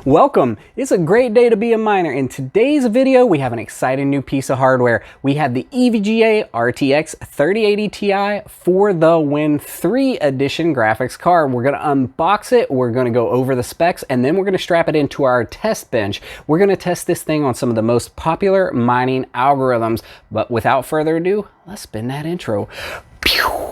Welcome! It's a great day to be a miner. In today's video, we have an exciting new piece of hardware. We have the EVGA RTX 3080 Ti for the Win 3 edition graphics card. We're gonna unbox it, we're gonna go over the specs, and then we're gonna strap it into our test bench. We're gonna test this thing on some of the most popular mining algorithms. But without further ado, let's spin that intro. Pew!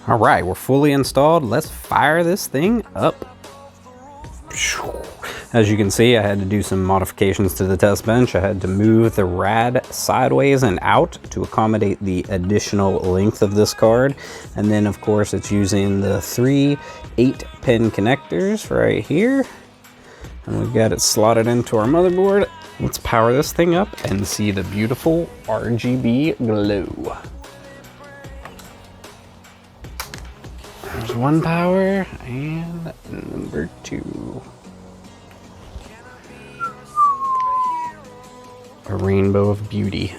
All right, we're fully installed. Let's fire this thing up. As you can see, I had to do some modifications to the test bench. I had to move the rad sideways and out to accommodate the additional length of this card. And then of course it's using the 3 8-pin connectors right here. And we've got it slotted into our motherboard. Let's power this thing up and see the beautiful RGB glow. There's one power and number 2. A rainbow of beauty.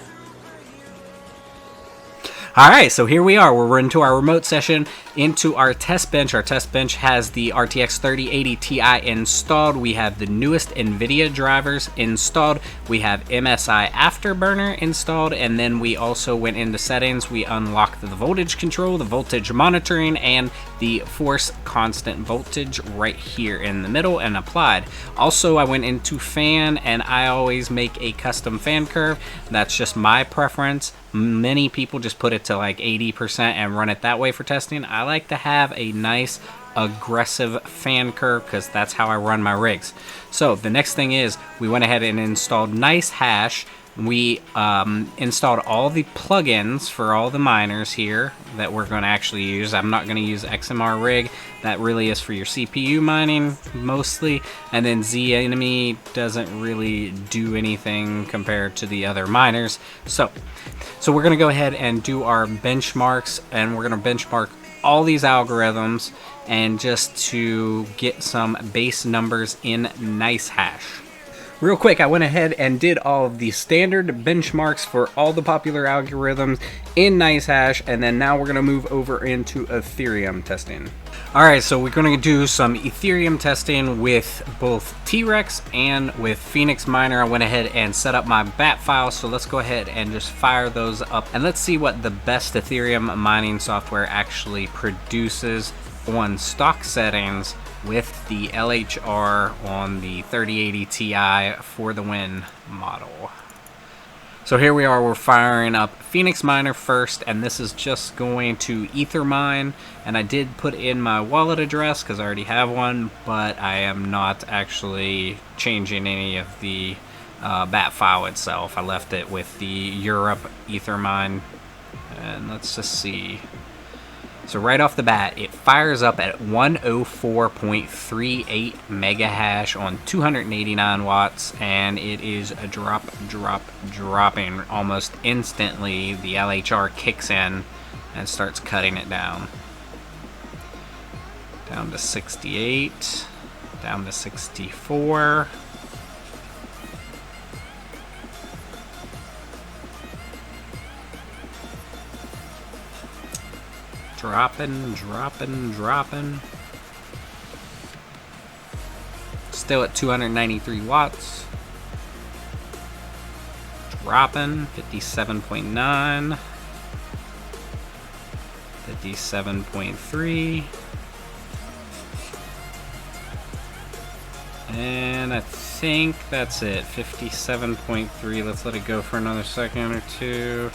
All right, so here we are. We're into our remote session, into our test bench. Our test bench has the RTX 3080 Ti installed. We have the newest NVIDIA drivers installed. We have MSI Afterburner installed, and then we also went into settings. We unlocked the voltage control, the voltage monitoring, and the force constant voltage right here in the middle and applied. Also, I went into fan, and I always make a custom fan curve. That's just my preference. Many people just put it to like 80% and run it that way for testing. I like to have a nice aggressive fan curve because that's how I run my rigs. So the next thing is we went ahead and installed Nicehash. We installed all the plugins for all the miners here that we're going to actually use. I'm not going to use XMR rig. That really is for your CPU mining mostly. And then Z-Enemy doesn't really do anything compared to the other miners. So we're going to go ahead and do our benchmarks, and we're going to benchmark all these algorithms and just to get some base numbers in Nicehash. Real quick, I went ahead and did all of the standard benchmarks for all the popular algorithms in Nicehash, and then now we're going to move over into Ethereum testing. Alright, so we're going to do some Ethereum testing with both T-Rex and with Phoenix Miner. I went ahead and set up my bat files, so let's go ahead and just fire those up, and let's see what the best Ethereum mining software actually produces on stock settings with the LHR on the 3080 Ti for the Win model. So here we are, we're firing up Phoenix Miner first, and this is just going to Ether mine, and I did put in my wallet address because I already have one, but I am not actually changing any of the bat file itself. I left it with the Europe Ether mine, and let's just see. So right off the bat, it fires up at 104.38 mega hash on 289 watts, and it is a dropping almost instantly. The LHR kicks in and starts cutting it down. Down to 68, down to 64. Dropping. Still at 293 watts. Dropping, 57.9. 57.3. And I think that's it, 57.3. Let's let it go for another second or two.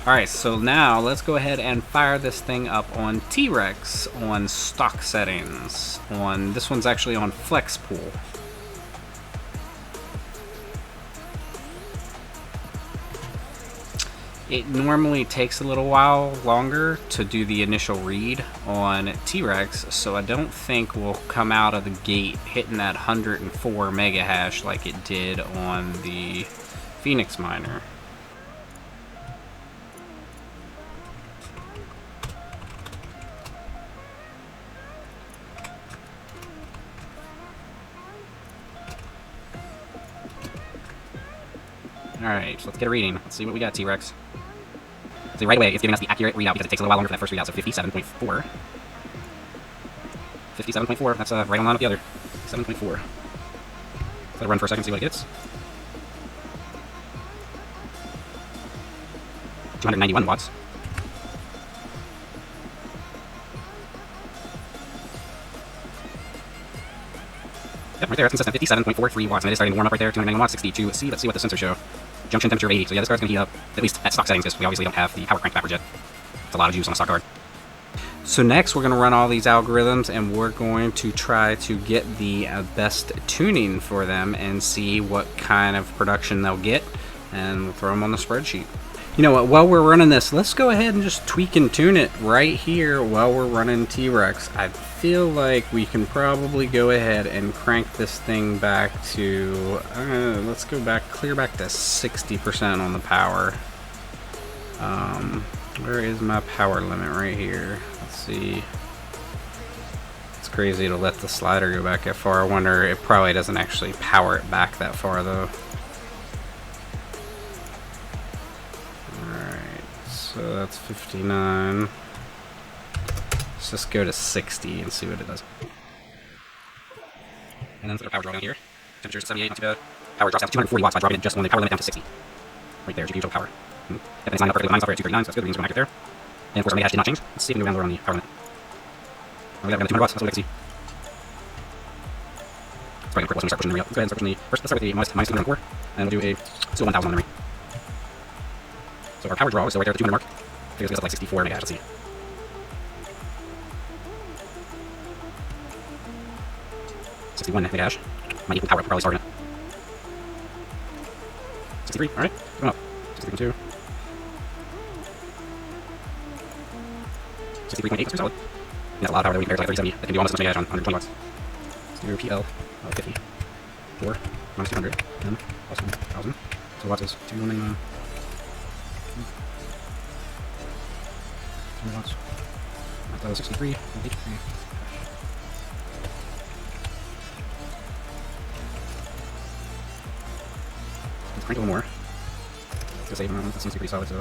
Alright, so now let's go ahead and fire this thing up on T-Rex on stock settings. This one's actually on Flexpool. It normally takes a little while longer to do the initial read on T-Rex, so I don't think we'll come out of the gate hitting that 104 mega hash like it did on the Phoenix miner. Alright, so let's get a reading. Let's see what we got, T-Rex. So right away, it's giving us the accurate readout because it takes a little while longer for that first readout, so 57.4. 57.4, that's right on line with the other. 7.4. Let it run for a second, see what it gets. 291 watts. Yep, right there, it's consistent. 57.43 watts, and it is starting to warm up right there. 291 watts, 62C. Let's see what the sensors show. Junction temperature 80. So yeah, this card's going to heat up, at least at stock settings, because we obviously don't have the power crank backwards yet. It's a lot of juice on a stock card. So next, we're going to run all these algorithms, and we're going to try to get the best tuning for them and see what kind of production they'll get, and we'll throw them on the spreadsheet. You know what, while we're running this, let's go ahead and just tweak and tune it right here while we're running T-Rex. I feel like we can probably go ahead and crank this thing back to, let's go back, clear back to 60% on the power. Where is my power limit? Right here. Let's see. It's crazy to let the slider go back that far. I wonder, it probably doesn't actually power it back that far though. So that's 59. Let's just go to 60 and see what it does. And then put our power draw down here. Temperature's 78, not too bad. Power drops down to 240 watts by dropping it just when the power limit down to 60. Right there, GPU total power. Yep, and it's lined up perfectly with mine software at 239, so that's good. The readings are accurate there. And of course, our Nicehash did not change. Let's see if we can go down lower on the power limit. Oh, we got 200 watts, that's what we can see. It's probably going to start pushing the memory up. Let's go ahead and start pushing the. First, let's start with the minus 204, and we'll do a still 1000 on memory. So our power draw is still right there at the 200 mark. I think it's up like 64 megahash, let's see. $61 megahash. Might equal power up, probably starting it. 63, alright, going up. 63.2. 63.8, that's pretty solid. And that's a lot of power there, we can compare to like 370. That can do almost as much megahash on 120 watts. Let's do PL 50. 4 minus 200, 10 plus 1000. So watts is 299. 200 watts. That was 63. 83. Let's crank a little more. That seems to be pretty solid, so.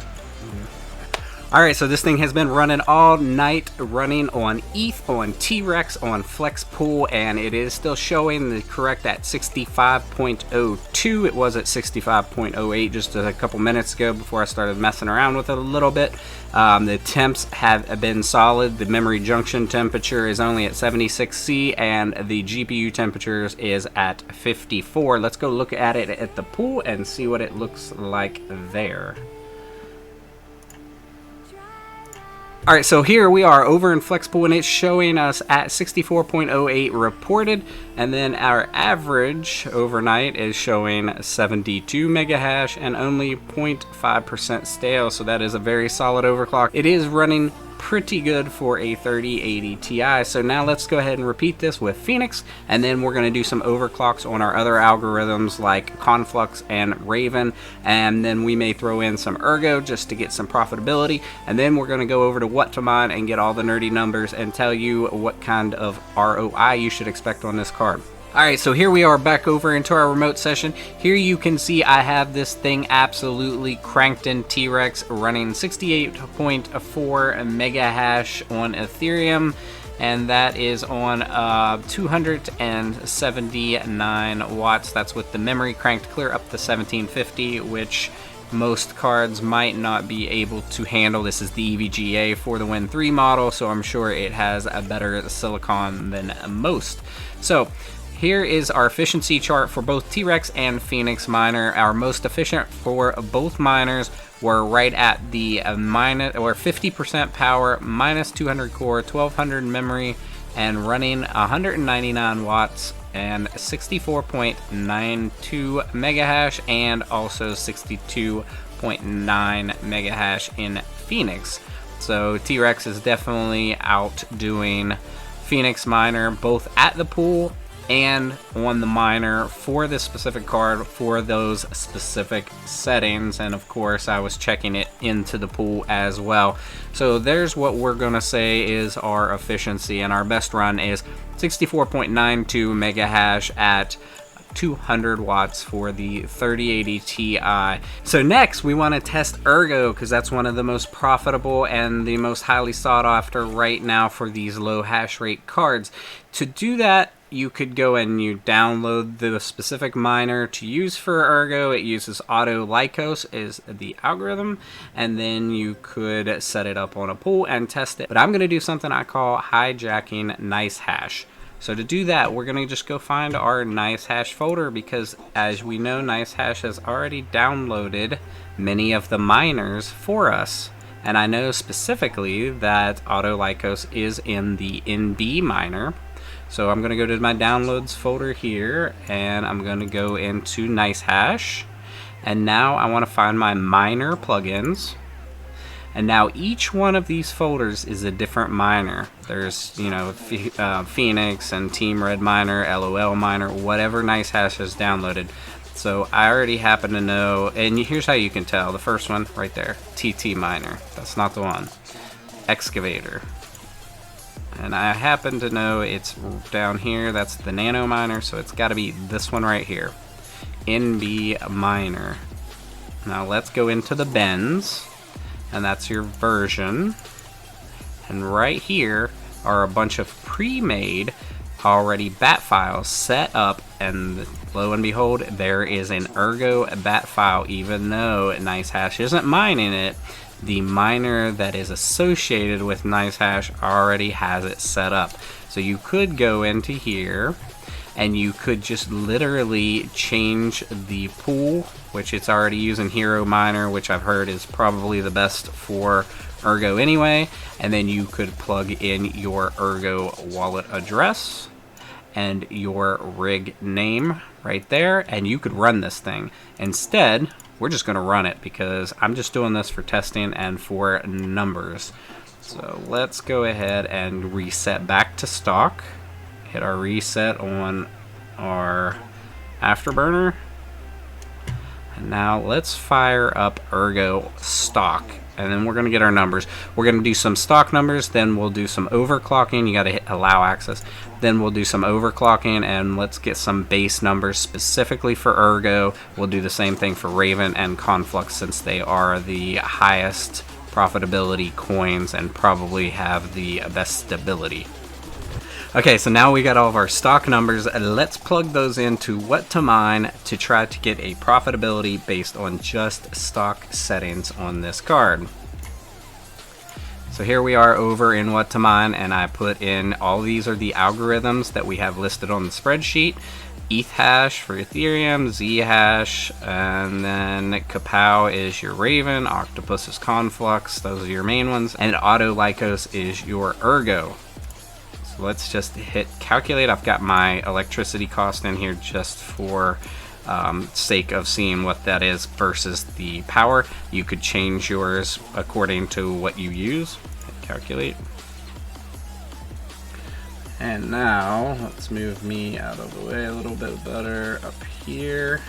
Alright, so this thing has been running all night, running on ETH, on T-Rex, on Flexpool, and it is still showing the correct at 65.02. It was at 65.08 just a couple minutes ago before I started messing around with it a little bit. The temps have been solid. The memory junction temperature is only at 76C, and the GPU temperatures is at 54. Let's go look at it at the pool and see what it looks like there. Alright, so here we are over in Flexpool, and it's showing us at 64.08 reported, and then our average overnight is showing 72 mega hash and only 0.5% stale, so that is a very solid overclock. It is running pretty good for a 3080 Ti. So now let's go ahead and repeat this with Phoenix, and then we're going to do some overclocks on our other algorithms like Conflux and Raven, and then we may throw in some Ergo just to get some profitability, and then we're going to go over to What to Mine and get all the nerdy numbers and tell you what kind of ROI you should expect on this card. Alright, so here we are back over into our remote session. Here you can see I have this thing absolutely cranked in T-Rex, running 68.4 mega hash on Ethereum, and that is on 279 watts. That's with the memory cranked clear up to 1750, which most cards might not be able to handle. This is the EVGA for the Win 3 model, so I'm sure it has a better silicon than most. So here is our efficiency chart for both T-Rex and Phoenix Miner. Our most efficient for both miners were right at the 50% power, minus 200 core, 1200 memory, and running 199 watts and 64.92 mega hash, and also 62 mega hash in Phoenix. So T-Rex is definitely outdoing Phoenix Miner both at the pool and on the miner for this specific card for those specific settings. And of course I was checking it into the pool as well. So there's what we're gonna say is our efficiency, and our best run is 64.92 mega hash at 200 watts for the 3080 Ti. So next we want to test Ergo, because that's one of the most profitable and the most highly sought after right now for these low hash rate cards. To do that, you could go and you download the specific miner to use for Ergo. It uses autolykos is the algorithm, and then you could set it up on a pool and test it. But I'm going to do something I call hijacking Nicehash. So to do that, we're going to just go find our Nicehash folder, because as we know, Nicehash has already downloaded many of the miners for us. And I know specifically that autolykos is in the NB miner. So I'm going to go to my downloads folder here, and I'm going to go into Nicehash. And now I want to find my miner plugins. And now each one of these folders is a different miner. There's, you know, Phoenix and Team Red Miner, LOL Miner, whatever Nicehash has downloaded. So I already happen to know, and here's how you can tell. The first one right there, TT Miner. That's not the one. Excavator. And I happen to know it's down here. That's the Nano Miner, so it's got to be this one right here. NB Miner. Now let's go into the bins. And that's your version. And right here are a bunch of pre-made already bat files set up, and lo and behold, there is an Ergo bat file. Even though Nicehash isn't mining it, the miner that is associated with Nicehash already has it set up. So you could go into here and you could just literally change the pool, which it's already using Hero Miner, which I've heard is probably the best for Ergo anyway. And then you could plug in your Ergo wallet address and your rig name right there, and you could run this thing. Instead, we're just gonna run it because I'm just doing this for testing and for numbers. So let's go ahead and reset back to stock. Hit our reset on our afterburner. And now let's fire up Ergo Stock, and then we're going to get our numbers. We're going to do some stock numbers, then we'll do some overclocking. You got to hit allow access. Then we'll do some overclocking, and let's get some base numbers specifically for Ergo. We'll do the same thing for Raven and Conflux, since they are the highest profitability coins and probably have the best stability. Okay, so now we got all of our stock numbers. Let's plug those into what to mine to try to get a profitability based on just stock settings on this card. So here we are over in what to mine, and I put in all these are the algorithms that we have listed on the spreadsheet. ETH hash for Ethereum, Z hash, and then Kapow is your Raven, Octopus is Conflux, those are your main ones, and autolykos is your Ergo. Let's just hit calculate. I've got my electricity cost in here just for sake of seeing what that is versus the power. You could change yours according to what you use. Hit calculate. And now let's move me out of the way a little bit better up here.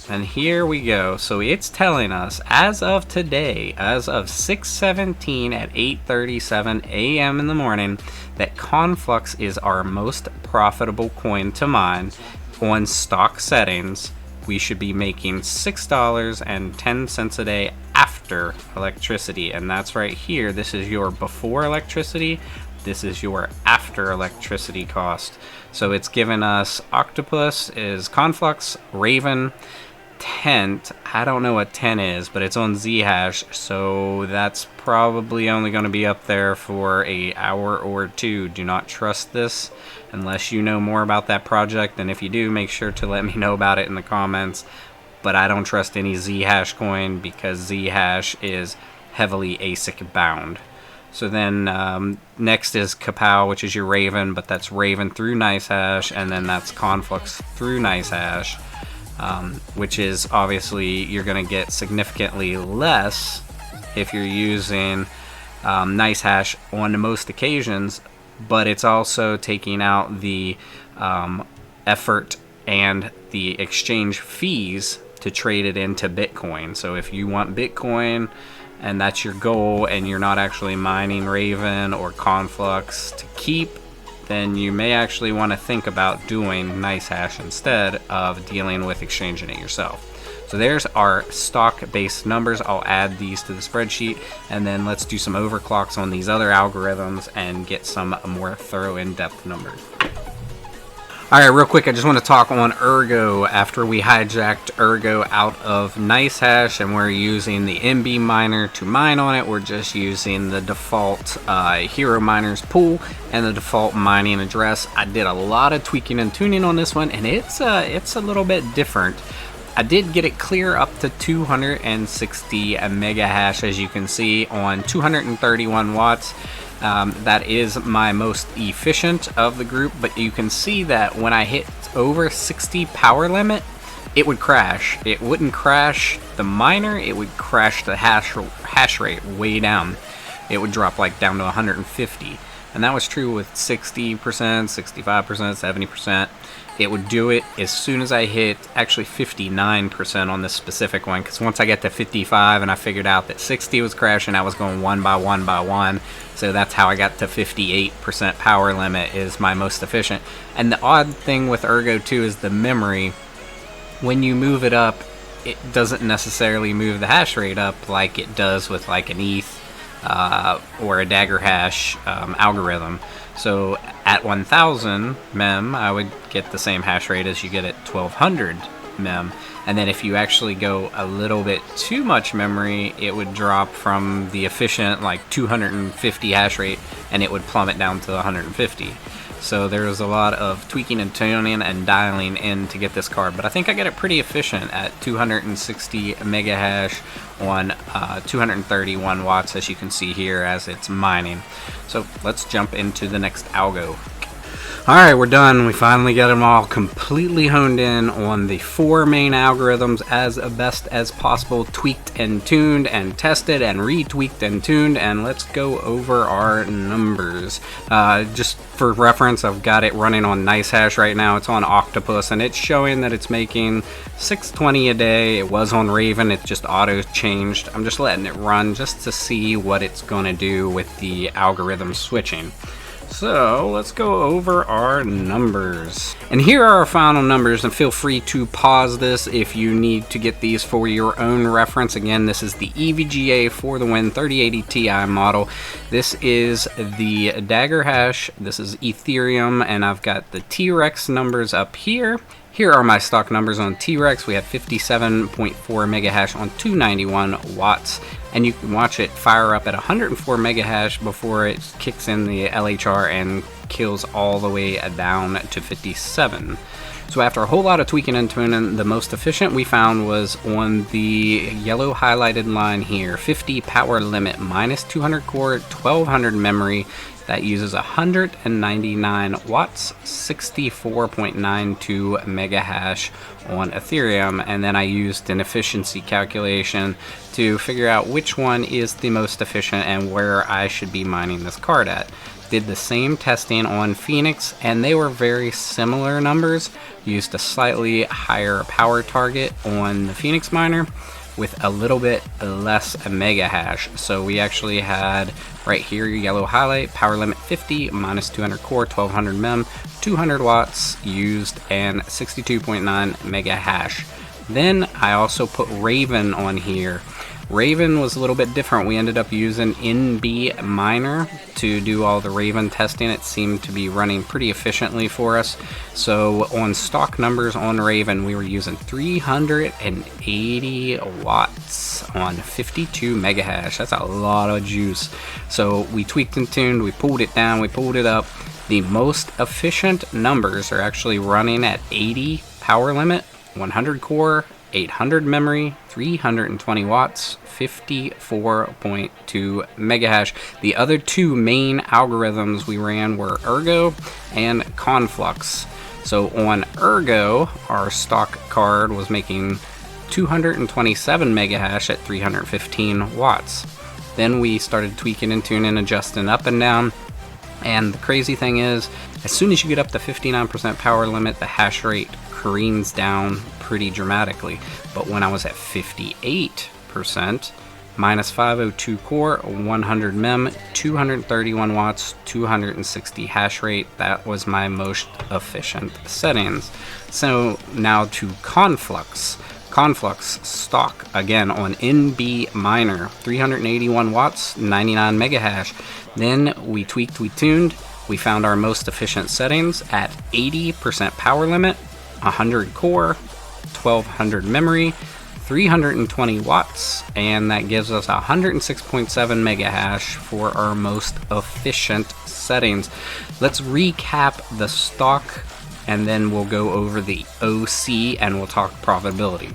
And here we go. So it's telling us as of today, as of 6/17 at 8:37 a.m. in the morning, that Conflux is our most profitable coin to mine. On stock settings, we should be making $6.10 a day after electricity. And that's right here. This is your before electricity. This is your after electricity cost. So it's given us Octopus is Conflux, Raven, Tent. I don't know what 10 is, but it's on Zhash, so that's probably only going to be up there for an hour or two. Do not trust this unless you know more about that project, and if you do, make sure to let me know about it in the comments. But I don't trust any Zhash coin because Zhash is heavily ASIC bound. So then next is Kapow, which is your Raven, but that's Raven through Nicehash, and then that's Conflux through Nicehash. which is obviously you're going to get significantly less if you're using Nicehash on most occasions, but it's also taking out the effort and the exchange fees to trade it into Bitcoin. So if you want Bitcoin and that's your goal and you're not actually mining Raven or Conflux to keep, then you may actually want to think about doing Nicehash instead of dealing with exchanging it yourself. So there's our stock-based numbers. I'll add these to the spreadsheet, and then let's do some overclocks on these other algorithms and get some more thorough in-depth numbers. Alright, real quick, I just want to talk on Ergo. After we hijacked Ergo out of Nicehash and we're using the MB miner to mine on it, we're just using the default Hero Miners pool and the default mining address. I did a lot of tweaking and tuning on this one, and it's a little bit different. I did get it clear up to 260 mega hash, as you can see, on 231 watts. That is my most efficient of the group, but you can see that when I hit over 60 power limit, it would crash. It wouldn't crash the miner, it would crash the hash rate way down. It would drop like down to 150. And that was true with 60%, 65%, 70%. It would do it as soon as I hit actually 59% on this specific one, because once I get to 55 and I figured out that 60 was crashing, I was going one by one by one. So that's how I got to 58% power limit is my most efficient. And the odd thing with Ergo too is the memory. When you move it up, it doesn't necessarily move the hash rate up like it does with like an ETH or a dagger hash algorithm. So at 1000 mem, I would get the same hash rate as you get at 1200 mem. And then if you actually go a little bit too much memory, it would drop from the efficient like 250 hash rate and it would plummet down to 150. So there was a lot of tweaking and tuning and dialing in to get this card, but I think I get it pretty efficient at 260 mega hash on 231 watts, as you can see here as it's mining. So let's jump into the next algo. Alright, we're done. We finally got them all completely honed in on the 4 main algorithms as best as possible, tweaked and tuned and tested and retweaked and tuned, and let's go over our numbers. Just for reference, I've got it running on Nicehash right now. It's on Octopus and it's showing that it's making 620 a day. It was on Raven, it just auto changed. I'm just letting it run just to see what it's going to do with the algorithm switching. So let's go over our numbers. And here are our final numbers, and feel free to pause this if you need to get these for your own reference. Again, this is the EVGA for the win 3080 Ti model. This is the Dagger hash. This is Ethereum, and I've got the T-Rex numbers up here. Here are my stock numbers on T-Rex. We have 57.4 mega hash on 291 watts. And you can watch it fire up at 104 mega hash before it kicks in the LHR and kills all the way down to 57. So after a whole lot of tweaking and tuning, the most efficient we found was on the yellow highlighted line here, 50 power limit, minus 200 core, 1200 memory. That uses 199 watts, 64.92 mega hash on Ethereum, and then I used an efficiency calculation to figure out which one is the most efficient and where I should be mining this card at. Did the same testing on Phoenix, and they were very similar numbers. Used a slightly higher power target on the Phoenix miner with a little bit less mega hash. So we actually had right here, yellow highlight, power limit 50, minus 200 core, 1200 mem, 200 watts used, and 62.9 mega hash. Then I also put Raven on here. Raven was a little bit different. We ended up using NB Miner to do all the Raven testing. It seemed to be running pretty efficiently for us. So on stock numbers on Raven, we were using 380 watts on 52 mega hash. That's a lot of juice. So we tweaked and tuned, we pulled it down, we pulled it up. The most efficient numbers are actually running at 80 power limit, 100 core, 800 memory, 320 watts, 54.2 mega hash. The other two main algorithms we ran were Ergo and Conflux. So on Ergo, our stock card was making 227 megahash at 315 watts. Then we started tweaking and tuning, adjusting up and down. And the crazy thing is, as soon as you get up to 59% power limit, the hash rate careens down pretty dramatically. But when I was at 58%, minus 502 core, 100 mem, 231 watts, 260 hash rate, that was my most efficient settings. So now to Conflux. Conflux stock again on NB Miner, 381 watts, 99 megahash. Then we tweaked, we tuned, we found our most efficient settings at 80% power limit, 100 core, 1200 memory, 320 watts, and that gives us 106.7 megahash for our most efficient settings. Let's recap the stock, and then we'll go over the OC and we'll talk profitability.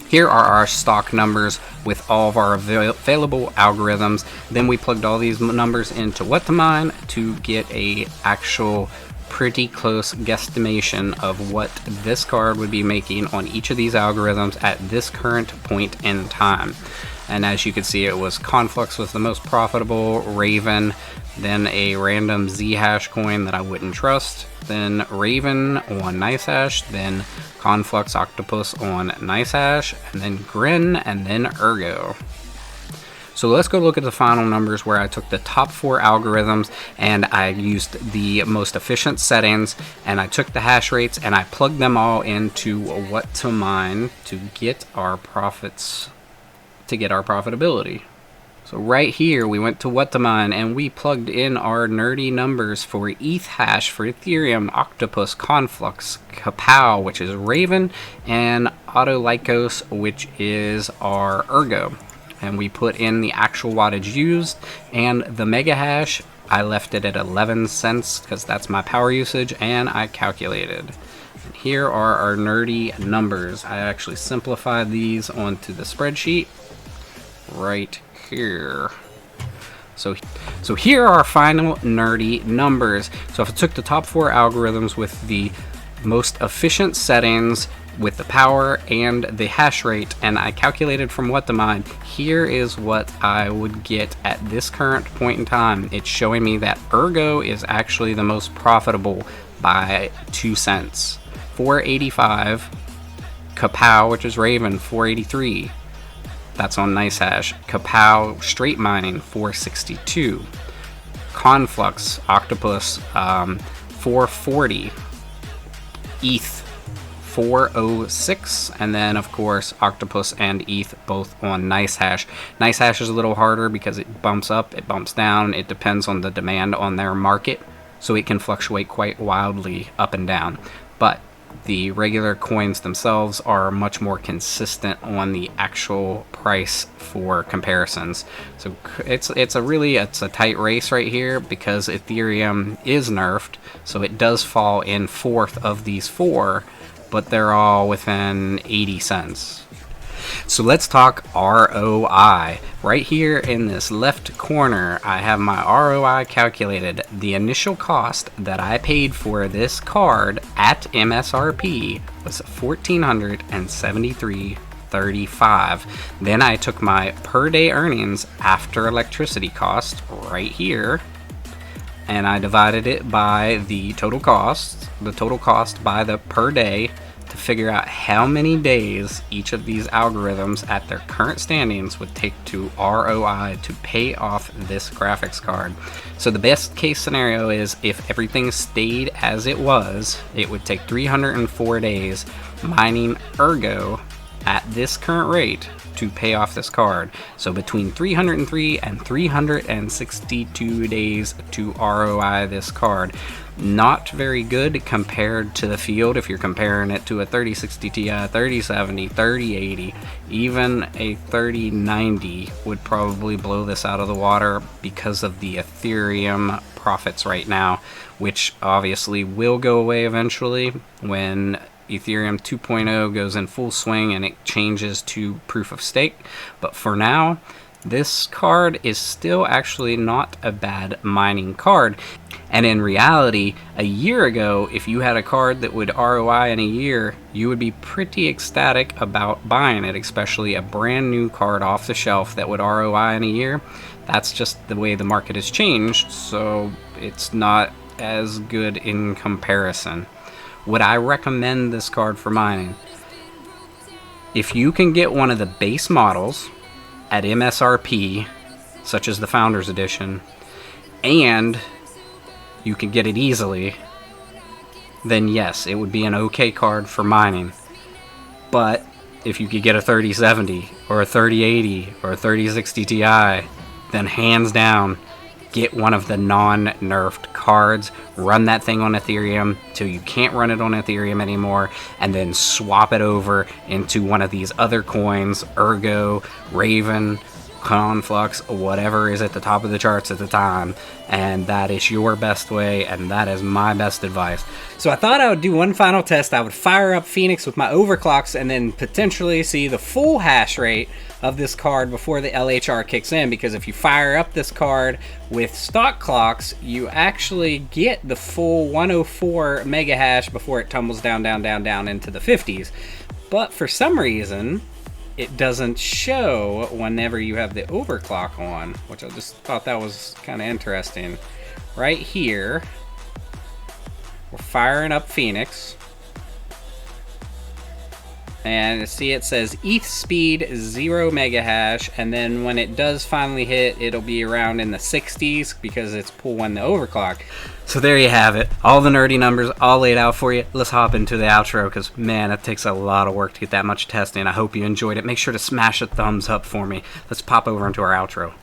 Here are our stock numbers with all of our available algorithms. Then we plugged all these numbers into what to mine to get a actual pretty close guesstimation of what this card would be making on each of these algorithms at this current point in time. And as you can see, it was Conflux was the most profitable, Raven, then a random Zhash coin that I wouldn't trust, then Raven on Nicehash, then Conflux Octopus on Nicehash, and then Grin, and then Ergo. So let's go look at the final numbers where I took the top 4 algorithms and I used the most efficient settings, and I took the hash rates and I plugged them all into what to mine to get our profits, to get our profitability. So right here we went to what to mine and we plugged in our nerdy numbers for ETH hash for Ethereum, Octopus, Conflux, Kapow, which is Raven, and Autolykos, which is our Ergo. And we put in the actual wattage used, and the mega hash I left it at 11 cents because that's my power usage, and I calculated. And here are our nerdy numbers. I actually simplified these onto the spreadsheet right here. So here are our final nerdy numbers. So if I took the top 4 algorithms with the most efficient settings, with the power and the hash rate, and I calculated from what to mine, here is what I would get at this current point in time. It's showing me that Ergo is actually the most profitable by 2 cents. 485. Kapow, which is Raven, 483. That's on Nicehash. Kapow straight mining, 462. Conflux Octopus, 440. ETH 406, and then of course Octopus and ETH both on Nicehash. Nicehash is a little harder because it bumps up, it bumps down, it depends on the demand on their market, so it can fluctuate quite wildly up and down. But the regular coins themselves are much more consistent on the actual price for comparisons. So it's a tight race right here because Ethereum is nerfed, so it does fall in 4th of these 4, but they're all within 80 cents. So let's talk ROI. Right here in this left corner, I have my ROI calculated. The initial cost that I paid for this card at MSRP was $1,473.35. Then I took my per day earnings after electricity cost right here, and I divided it by the total cost by the per day, to figure out how many days each of these algorithms at their current standings would take to ROI to pay off this graphics card. So the best case scenario is if everything stayed as it was, it would take 304 days mining Ergo at this current rate to pay off this card. So between 303 and 362 days to ROI this card. Not very good compared to the field if you're comparing it to a 3060 Ti, 3070, 3080, even a 3090 would probably blow this out of the water because of the Ethereum profits right now, which obviously will go away eventually when Ethereum 2.0 goes in full swing and it changes to proof of stake. But for now, this card is still actually not a bad mining card. And in reality, a year ago, if you had a card that would ROI in a year, you would be pretty ecstatic about buying it, especially a brand new card off the shelf that would ROI in a year. That's just the way the market has changed, so it's not as good in comparison. Would I recommend this card for mining? If you can get one of the base models at MSRP, such as the Founders Edition, and you can get it easily, then yes, it would be an okay card for mining. But if you could get a 3070 or a 3080 or a 3060 Ti, then hands down, get one of the non-nerfed cards, run that thing on Ethereum till you can't run it on Ethereum anymore, and then swap it over into one of these other coins, Ergo, Raven, Conflux, whatever is at the top of the charts at the time. And that is your best way, and that is my best advice. So I thought I would do one final test. I would fire up Phoenix with my overclocks and then potentially see the full hash rate of this card before the LHR kicks in, because if you fire up this card with stock clocks, you actually get the full 104 mega hash before it tumbles down into the 50s. But for some reason, it doesn't show whenever you have the overclock on, which I just thought that was kind of interesting. Right here, we're firing up Phoenix. And see, it says ETH speed 0 mega hash, and then when it does finally hit, it'll be around in the 60s because it's pull when the overclock. So there you have it, all the nerdy numbers all laid out for you. Let's hop into the outro, because man, it takes a lot of work to get that much testing. I hope you enjoyed it. Make sure to smash a thumbs up for me. Let's pop over into our outro.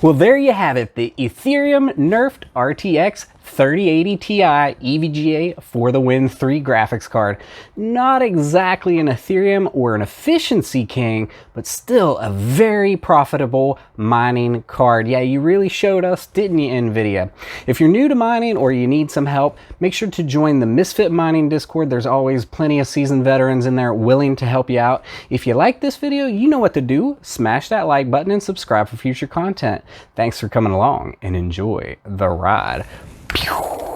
Well, there you have it, the Ethereum nerfed RTX 3080 Ti EVGA for the win 3 graphics card. Not exactly an Ethereum or an efficiency king, but still a very profitable mining card. Yeah, you really showed us, didn't you, NVIDIA? If you're new to mining or you need some help, make sure to join the Misfit Mining Discord. There's always plenty of seasoned veterans in there willing to help you out. If you like this video, you know what to do. Smash that like button and subscribe for future content. Thanks for coming along and enjoy the ride. Pew!